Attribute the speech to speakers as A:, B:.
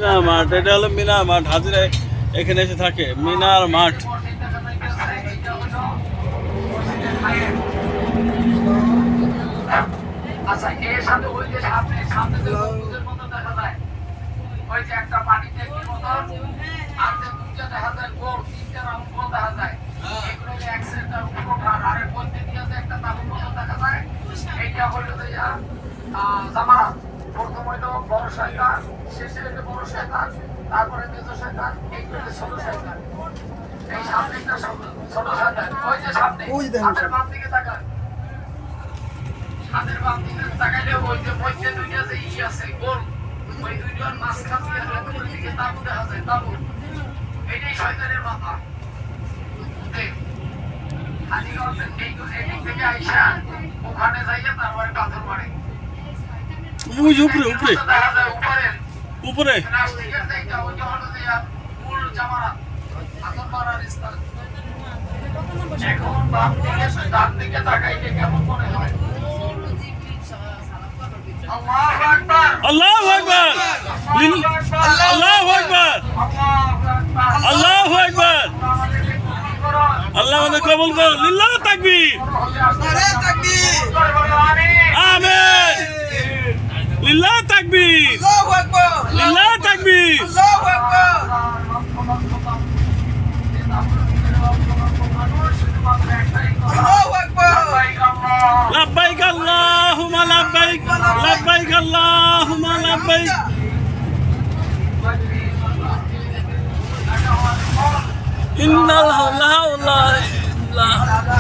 A: মিনার মাঠ, এটা হলো মিনার মাঠ। হাজিরা এখানে এসে থাকে, মিনার মাঠ।
B: আচ্ছা, এর সাথে ওই যে সামনে যে গম্বুজের মতো দেখা যায়, ওই যে একটা পানিতে কি মতো আর যে দুইটা দেখা যায় গোল, তিনটা রাউন্ড গোল দেখা যায়, এগুলো যে এক সেন্টার উপর আর এর মধ্যে দিয়ে যে একটা তাবুর মতো দেখা যায়, এইটা হইলো যে জামারাত। প্রথম হইলো বড় শয়তান, শেষে হইলো বড় শয়তান, তারপরে মেজ শয়তান, এইগুলো হলো ছোট শয়তান। এই সামনে একটা ছোট শয়তান, ওই যে সামনে হাতের বাম দিকে তাকান, হাতের বাম দিকে তাকাইলে ওই যে মধ্যে দুইটা যে ই আছে গোল, ওই দুইটার মাঝখান দিয়ে উপরের দিকে তাবু দেখা যায়, তাবু। এটাই শয়তানের মাথা। এদিক থেকে আইসা ওখানে যাইয়া তারপরে পাথর মারে।
A: উপরে উপরে
B: দেখা যায় উপরের
A: উপরে
B: প্লাস্টিকের দিকটা ওই যে হলো যে মূল জামারাত, পাথর মারার স্থান। এখন বাম দিকে ডান দিকে তাকাইলে কেমন মনে হয়? আল্লাহু আকবার,
A: আল্লাহু আকবার, আল্লাহু আকবার, আল্লাহু আকবার। আল্লাহ আমাদের কবুল করুন। লিল্লাহ তাকবীর, আমিন। লিল্লাহ তাকবীর, লিল্লাহ তাকবীর। লাব্বাইক আল্লাহুম্মা লাব্বাইক, লাব্বাইক আল্লাহুম্মা লাব্বাইক। ইন্নাল হাওলা ওয়ালা কুওয়াতা ইল্লা বিল্লাহ।